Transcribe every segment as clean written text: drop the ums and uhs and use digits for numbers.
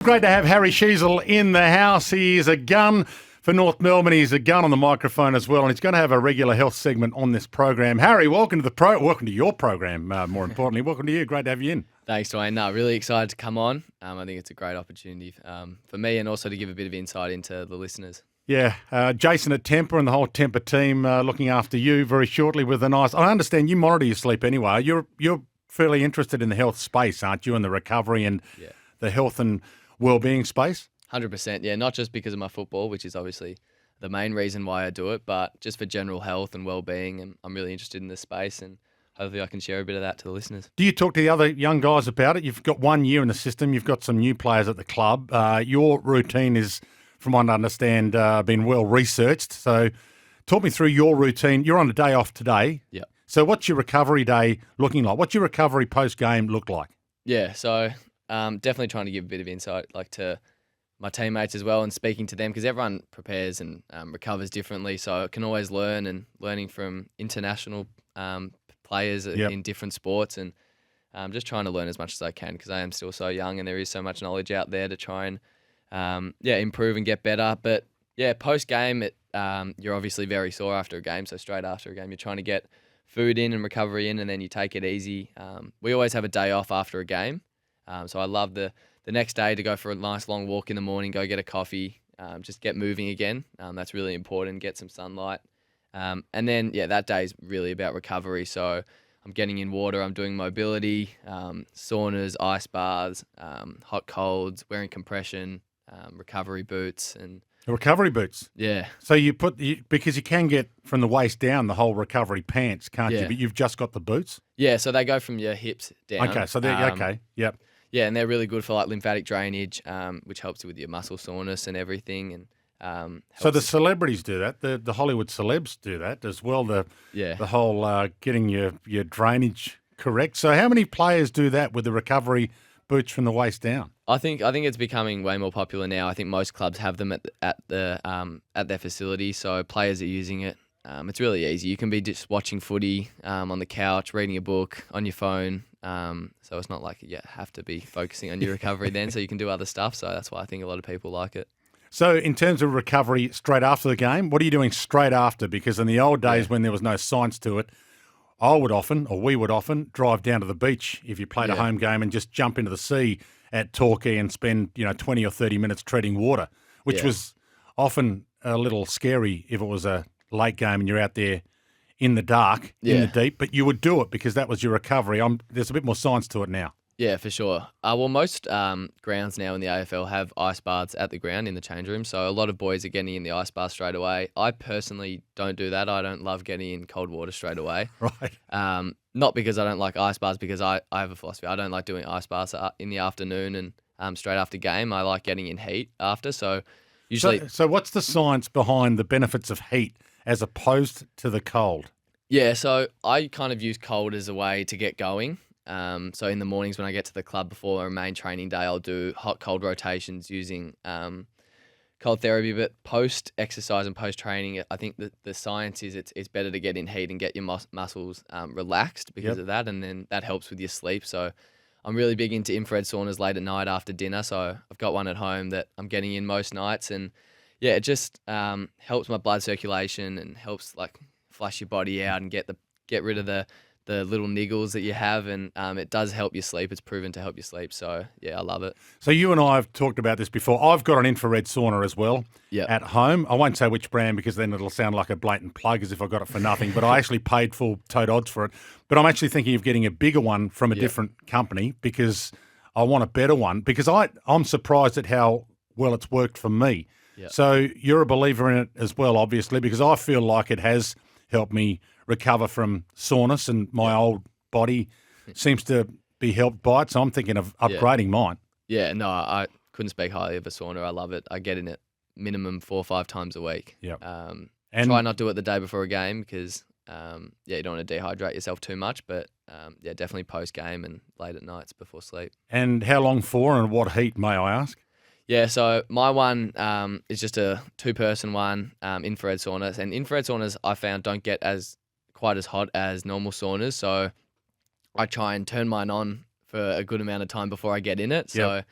Great to have Harry Sheezel in the house. He is a gun for North Melbourne. He's a gun on the microphone as well, and he's going to have a regular health segment on this program. Harry, welcome to your program. More importantly, welcome to you. Great to have you in. Thanks, Dwayne. No, really excited to come on. I think it's a great opportunity for me and also to give a bit of insight into the listeners. Yeah, Jason at Temper and the whole Temper team looking after you very shortly with a nice. I understand you monitor your sleep anyway. You're fairly interested in the health space, aren't you, and the recovery and the health and well-being space? 100%, yeah, not just because of my football, which is obviously the main reason why I do it, but just for general health and well-being, and I'm really interested in this space, and hopefully I can share a bit of that to the listeners. Do you talk to the other young guys about it? You've got 1 year in the system, you've got some new players at the club. Your routine is, from what I understand, been well researched, so talk me through your routine. You're on a day off today. Yeah. So what's your recovery day looking like? What's your recovery post-game look like? Yeah, so definitely trying to give a bit of insight to my teammates as well and speaking to them because everyone prepares and recovers differently. So I can always learning from international players in different sports and just trying to learn as much as I can because I am still so young and there is so much knowledge out there to try and improve and get better. But yeah, post-game, you're obviously very sore after a game. So straight after a game, you're trying to get food in and recovery in and then you take it easy. We always have a day off after a game. So I love the next day to go for a nice long walk in the morning, go get a coffee, just get moving again. That's really important, get some sunlight. And then, that day is really about recovery. So I'm getting in water, I'm doing mobility, saunas, ice baths, hot colds, wearing compression, recovery boots. And Recovery boots? Yeah. So because you can get from the waist down the whole recovery pants, can't you? But you've just got the boots? Yeah, so they go from your hips down. Okay, so they're okay, yep. Yeah, and they're really good for like lymphatic drainage, which helps with your muscle soreness and everything. And so the celebrities do that. The Hollywood celebs do that as well. The whole getting your drainage correct. So how many players do that with the recovery boots from the waist down? I think it's becoming way more popular now. I think most clubs have them at their facility, so players are using it. It's really easy. You can be just watching footy on the couch, reading a book on your phone. So it's not like you have to be focusing on your recovery then, so you can do other stuff. So that's why I think a lot of people like it. So in terms of recovery straight after the game, what are you doing straight after? Because in the old days when there was no science to it, we would often drive down to the beach if you played a home game and just jump into the sea at Torquay and spend 20 or 30 minutes treading water, which was often a little scary if it was a late game and you're out there in the dark, in the deep, but you would do it because that was your recovery. There's a bit more science to it now. Yeah, for sure. Well, most grounds now in the AFL have ice baths at the ground in the change room, so a lot of boys are getting in the ice bath straight away. I personally don't do that. I don't love getting in cold water straight away. Right. Not because I don't like ice baths, because I have a philosophy. I don't like doing ice baths in the afternoon and straight after game. I like getting in heat after, so usually... So what's the science behind the benefits of heat as opposed to the cold? Yeah, so I kind of use cold as a way to get going. So in the mornings when I get to the club before a main training day, I'll do hot-cold rotations using cold therapy. But post-exercise and post-training, I think the science is it's better to get in heat and get your muscles relaxed because of that, and then that helps with your sleep. So I'm really big into infrared saunas late at night after dinner. So I've got one at home that I'm getting in most nights, and it just helps my blood circulation and helps like flush your body out and get rid of the little niggles that you have, and it does help you sleep. It's proven to help you sleep. So, I love it. So you and I have talked about this before. I've got an infrared sauna as well at home. I won't say which brand because then it'll sound like a blatant plug as if I got it for nothing, but I actually paid full tote odds for it. But I'm actually thinking of getting a bigger one from a different company because I want a better one because I'm surprised at how well it's worked for me. Yep. So you're a believer in it as well, obviously, because I feel like it has helped me recover from soreness and my old body seems to be helped by it. So I'm thinking of upgrading mine. Yeah, no, I couldn't speak highly of a sauna. I love it. I get in it minimum 4 or 5 times a week. Yeah. And try not to do it the day before a game because, you don't want to dehydrate yourself too much. But, definitely post-game and late at nights before sleep. And how long for and what heat, may I ask? Yeah, so my one is just a 2-person one, infrared saunas. And infrared saunas I found don't get quite as hot as normal saunas. So I try and turn mine on for a good amount of time before I get in it. So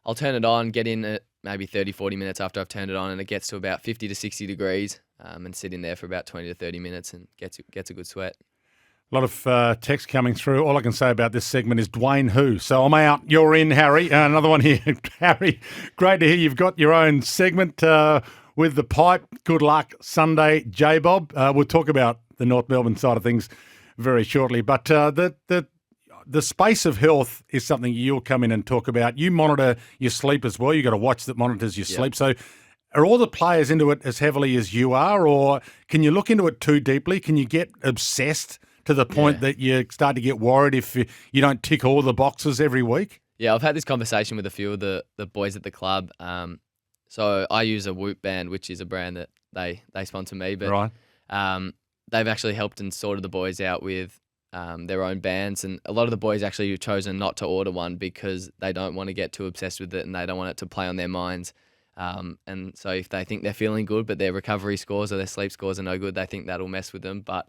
I'll turn it on, get in at maybe 30, 40 minutes after I've turned it on, and it gets to about 50 to 60 degrees, and sit in there for about 20 to 30 minutes and gets a good sweat. A lot of text coming through. All I can say about this segment is Dwayne who. So I'm out, you're in, Harry. Another one here. Harry, great to hear you've got your own segment with the pipe. Good luck Sunday, J-Bob. We'll talk about the North Melbourne side of things very shortly. But the space of health is something you'll come in and talk about. You monitor your sleep as well. You've got a watch that monitors your sleep. So are all the players into it as heavily as you are, or can you look into it too deeply? Can you get obsessed to the point that you start to get worried if you don't tick all the boxes every week? Yeah, I've had this conversation with a few of the boys at the club. So I use a Whoop band, which is a brand that they sponsor me. But they've actually helped and sorted the boys out with their own bands. And a lot of the boys actually have chosen not to order one because they don't want to get too obsessed with it and they don't want it to play on their minds. And so if they think they're feeling good but their recovery scores or their sleep scores are no good, they think that'll mess with them. But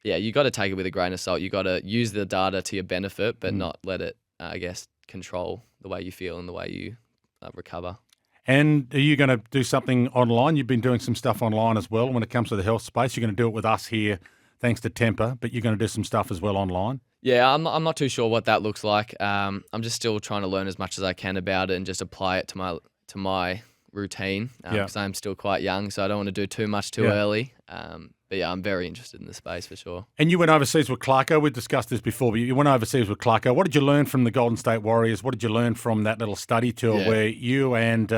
yeah, you got to take it with a grain of salt. You got to use the data to your benefit, but not let it, control the way you feel and the way you recover. And are you going to do something online? You've been doing some stuff online as well when it comes to the health space. You're going to do it with us here, thanks to Temper, but you're going to do some stuff as well online. Yeah, I'm not too sure what that looks like. I'm just still trying to learn as much as I can about it and just apply it to my routine because I'm still quite young, so I don't want to do too much too early. But yeah, I'm very interested in the space for sure. And you went overseas with Clarko. We've discussed this before, but you went overseas with Clarko. What did you learn from the Golden State Warriors? What did you learn from that little study tour where you and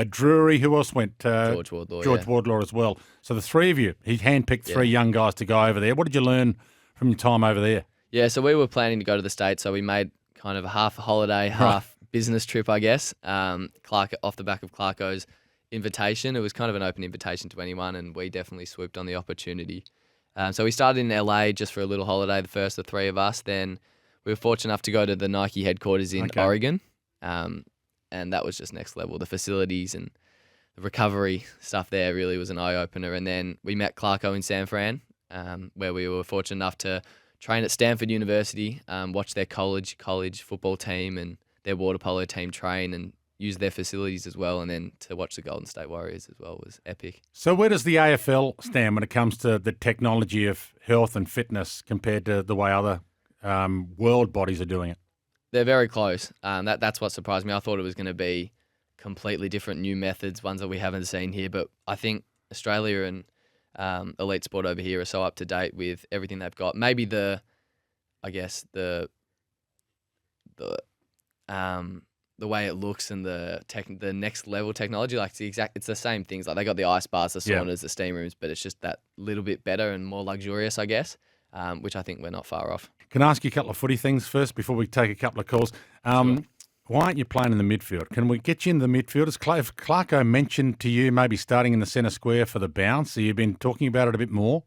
Drury, who else went? George Wardlaw. George Wardlaw as well. So the three of you, he handpicked three young guys to go over there. What did you learn from your time over there? Yeah, so we were planning to go to the States, so we made kind of a half a holiday, half business trip, I guess. Clark, off the back of Clarko's invitation. It was kind of an open invitation to anyone, and we definitely swooped on the opportunity. So we started in LA just for a little holiday, the first of the three of us. Then we were fortunate enough to go to the Nike headquarters in Oregon, and that was just next level. The facilities and the recovery stuff there really was an eye-opener. And then we met Clarko in San Fran, where we were fortunate enough to train at Stanford University, watch their college football team and their water polo team train and use their facilities as well, and then to watch the Golden State Warriors as well was epic. So where does the AFL stand when it comes to the technology of health and fitness compared to the way other world bodies are doing it? They're very close. That's what surprised me. I thought it was going to be completely different new methods, ones that we haven't seen here, but I think Australia and elite sport over here are so up to date with everything they've got. Maybe the way it looks and the next level technology, like it's the same things. Like they got the ice bars, the saunas, the steam rooms, but it's just that little bit better and more luxurious, I guess, which I think we're not far off. Can I ask you a couple of footy things first before we take a couple of calls? Sure. Why aren't you playing in the midfield? Can we get you in the midfield? Has Clarko mentioned to you maybe starting in the centre square for the bounce? Have you been talking about it a bit more?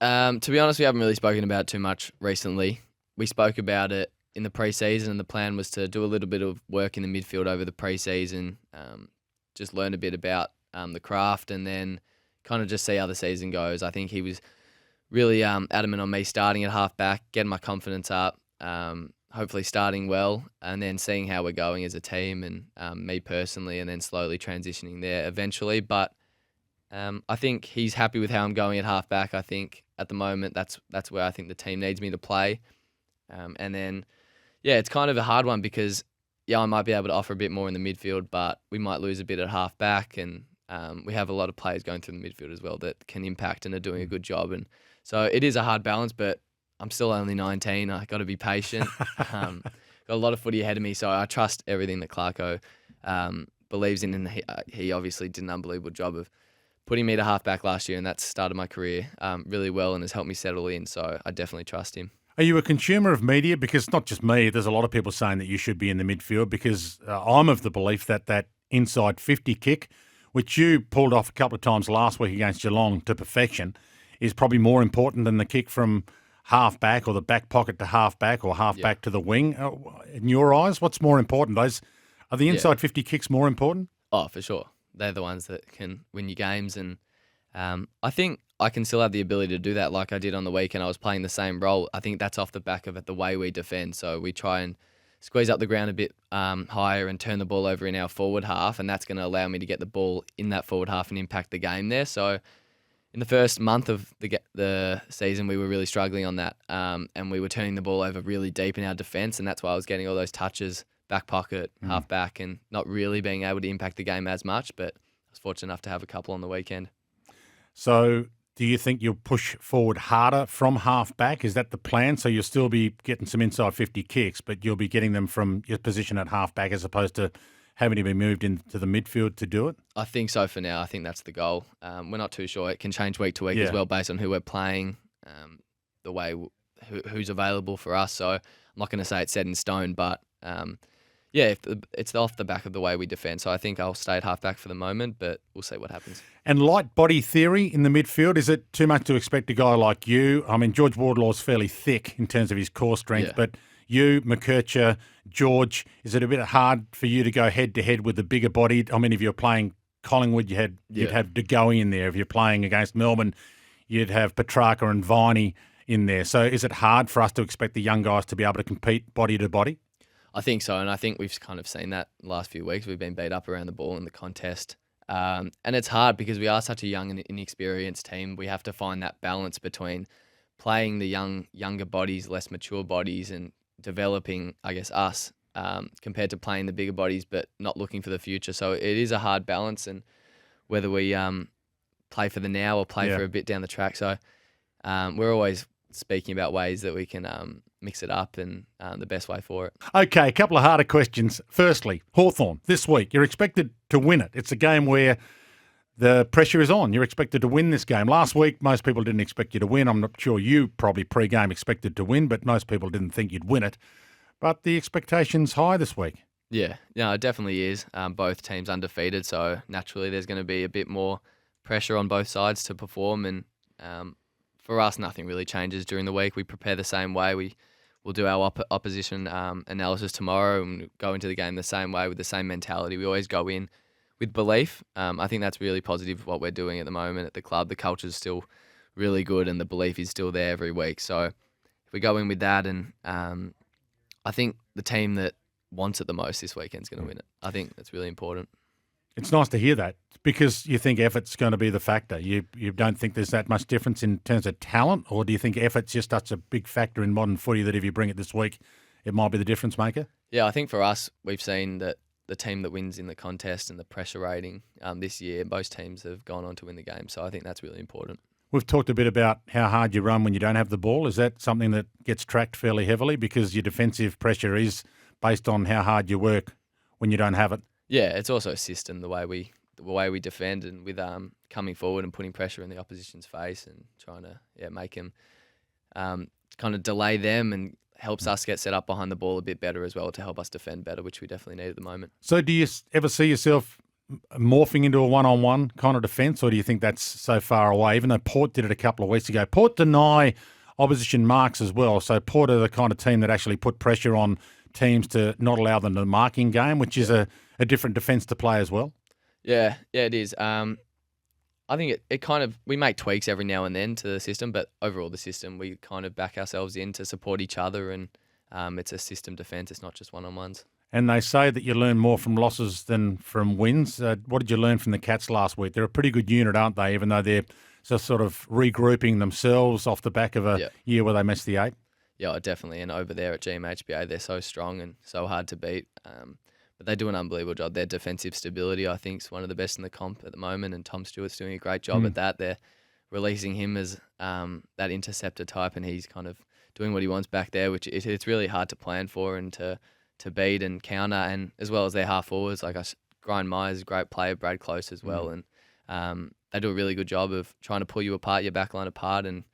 To be honest, we haven't really spoken about it too much recently. We spoke about it in the pre-season, and the plan was to do a little bit of work in the midfield over the pre-season, just learn a bit about the craft, and then kind of just see how the season goes. I think he was really adamant on me starting at half-back, getting my confidence up, hopefully starting well, and then seeing how we're going as a team and me personally, and then slowly transitioning there eventually. But I think he's happy with how I'm going at half-back. I think at the moment that's where I think the team needs me to play. And then, it's kind of a hard one because, I might be able to offer a bit more in the midfield, but we might lose a bit at half-back, and we have a lot of players going through the midfield as well that can impact and are doing a good job. And so it is a hard balance, but I'm still only 19. I got to be patient. Got a lot of footy ahead of me, so I trust everything that Clarko believes in, and he obviously did an unbelievable job of putting me to half-back last year, and that's started my career really well and has helped me settle in, so I definitely trust him. Are you a consumer of media? Because not just me, there's a lot of people saying that you should be in the midfield, because I'm of the belief that inside 50 kick, which you pulled off a couple of times last week against Geelong to perfection, is probably more important than the kick from half-back or the back pocket to half-back or half-back to the wing. In your eyes, what's more important? Are the inside 50 kicks more important? Oh, for sure. They're the ones that can win you games, and I think I can still have the ability to do that like I did on the weekend. I was playing the same role. I think that's off the back of it, the way we defend. So we try and squeeze up the ground a bit higher and turn the ball over in our forward half, and that's going to allow me to get the ball in that forward half and impact the game there. So in the first month of the season, we were really struggling on that, and we were turning the ball over really deep in our defence, and that's why I was getting all those touches, back pocket, half back, and not really being able to impact the game as much, but I was fortunate enough to have a couple on the weekend. So do you think you'll push forward harder from half back? Is that the plan? So you'll still be getting some inside 50 kicks, but you'll be getting them from your position at half back as opposed to having to be moved into the midfield to do it? I think so for now. I think that's the goal. We're not too sure. It can change week to week as well based on who we're playing, the way who's available for us. So I'm not going to say it's set in stone, but it's off the back of the way we defend. So I think I'll stay at half back for the moment, but we'll see what happens. And light body theory in the midfield, is it too much to expect a guy like you? I mean, George Wardlaw's fairly thick in terms of his core strength, but you, McKercher, George, is it a bit hard for you to go head-to-head with the bigger body? I mean, if you're playing Collingwood, you'd have De Goey in there. If you're playing against Melbourne, you'd have Petrarca and Viney in there. So is it hard for us to expect the young guys to be able to compete body to body? I think so, and I think we've kind of seen that the last few weeks. We've been beat up around the ball in the contest. And it's hard because we are such a young and inexperienced team. We have to find that balance between playing the younger bodies, less mature bodies, and developing, I guess, us compared to playing the bigger bodies but not looking for the future. So it is a hard balance, and whether we play for the now or play for a bit down the track. So we're always speaking about ways that we can mix it up and the best way for it. Okay, a couple of harder questions. Firstly, Hawthorn, this week, you're expected to win it. It's a game where the pressure is on. You're expected to win this game. Last week, most people didn't expect you to win. I'm not sure you probably pre-game expected to win, but most people didn't think you'd win it. But the expectation's high this week. Yeah, it definitely is. Both teams undefeated, so naturally there's going to be a bit more pressure on both sides to perform. And for us, nothing really changes during the week. We prepare the same way. We'll do our opposition analysis tomorrow and go into the game the same way with the same mentality. We always go in with belief. I think that's really positive what we're doing at the moment at the club. The culture's still really good and the belief is still there every week. So if we go in with that, and I think the team that wants it the most this weekend's going to win it. I think that's really important. It's nice to hear that because you think effort's going to be the factor. You don't think there's that much difference in terms of talent, or do you think effort's just such a big factor in modern footy that if you bring it this week, it might be the difference maker? Yeah, I think for us, we've seen that the team that wins in the contest and the pressure rating this year, most teams have gone on to win the game. So I think that's really important. We've talked a bit about how hard you run when you don't have the ball. Is that something that gets tracked fairly heavily because your defensive pressure is based on how hard you work when you don't have it? Yeah, it's also a system, the way we defend, and with coming forward and putting pressure in the opposition's face and trying to make them kind of delay them, and helps us get set up behind the ball a bit better as well to help us defend better, which we definitely need at the moment. So do you ever see yourself morphing into a one-on-one kind of defence, or do you think that's so far away, even though Port did it a couple of weeks ago? Port deny opposition marks as well, so Port are the kind of team that actually put pressure on teams to not allow them to marking game, which is a different defence to play as well. Yeah, it is. I think it kind of, we make tweaks every now and then to the system, but overall the system, we kind of back ourselves in to support each other, and it's a system defence. It's not just one-on-ones. And they say that you learn more from losses than from wins. What did you learn from the Cats last week? They're a pretty good unit, aren't they, even though they're just sort of regrouping themselves off the back of a year where they missed the 8? Yeah, definitely. And over there at GMHBA, they're so strong and so hard to beat. But they do an unbelievable job. Their defensive stability, I think, is one of the best in the comp at the moment, and Tom Stewart's doing a great job at that. They're releasing him as that interceptor type, and he's kind of doing what he wants back there, which it's really hard to plan for and to beat and counter, and as well as their half forwards, like Brian Myers is a great player, Brad Close as well, and they do a really good job of trying to pull you apart, your backline apart, and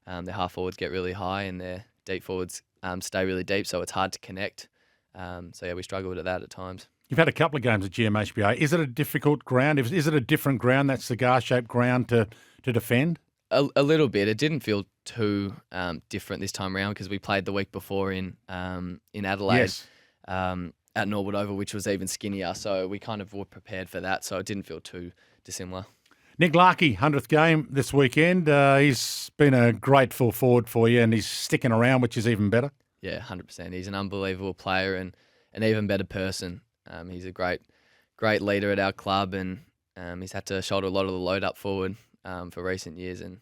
their half forwards get really high and their deep forwards stay really deep, so it's hard to connect. We struggle with that at times. You've had a couple of games at GMHBA. Is it a difficult ground? Is it a different ground, that cigar-shaped ground to defend? A little bit. It didn't feel too different this time around because we played the week before in Adelaide at Norwood Oval, which was even skinnier. So we kind of were prepared for that. So it didn't feel too dissimilar. Nick Larkey, 100th game this weekend. He's been a great full forward for you, and he's sticking around, which is even better. Yeah, 100%. He's an unbelievable player and an even better person. He's a great leader at our club, and he's had to shoulder a lot of the load up forward for recent years. And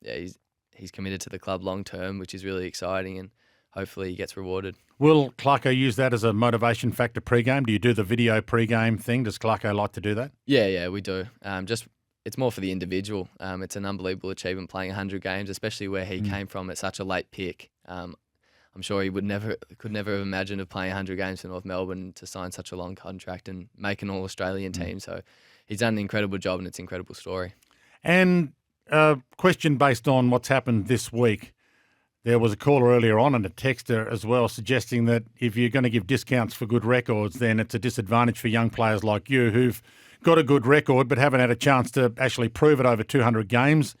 he's committed to the club long term, which is really exciting, and hopefully he gets rewarded. Will Clarko use that as a motivation factor pre-game? Do you do the video pre-game thing? Does Clarko like to do that? Yeah, we do. It's more for the individual. It's an unbelievable achievement playing 100 games, especially where he came from at such a late pick. I'm sure he could never have imagined of playing 100 games for North Melbourne to sign such a long contract and make an All-Australian team. So he's done an incredible job, and it's an incredible story. And a question based on what's happened this week. There was a caller earlier on and a texter as well suggesting that if you're going to give discounts for good records, then it's a disadvantage for young players like you who've got a good record but haven't had a chance to actually prove it over 200 games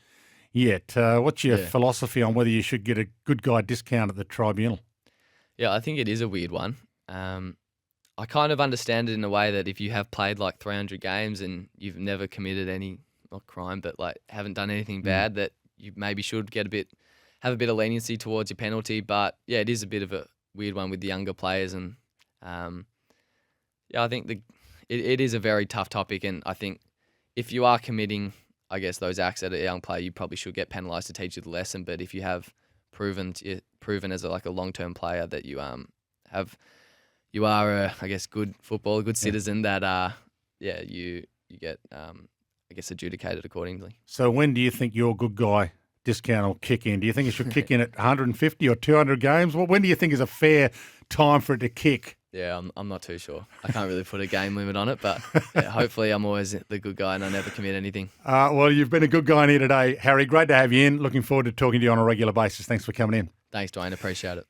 yet. What's your philosophy on whether you should get a good guy discount at the tribunal? Yeah, I think it is a weird one. I kind of understand it in a way that if you have played like 300 games and you've never committed any, not crime, but like haven't done anything bad, that you maybe should have a bit of leniency towards your penalty. But yeah, it is a bit of a weird one with the younger players, and I think it is a very tough topic. And I think if you are committing, I guess, those acts at a young player, you probably should get penalised to teach you the lesson. But if you have proven as a long-term player that you are a, I guess, good footballer, good citizen, that you get I guess adjudicated accordingly. So when do you think your good guy discount will kick in? Do you think it should kick in at 150 or 200 games? Well, when do you think is a fair time for it to kick? Yeah, I'm not too sure. I can't really put a game limit on it, but hopefully I'm always the good guy and I never commit anything. Well, you've been a good guy in here today, Harry. Great to have you in. Looking forward to talking to you on a regular basis. Thanks for coming in. Thanks, Dwayne. Appreciate it.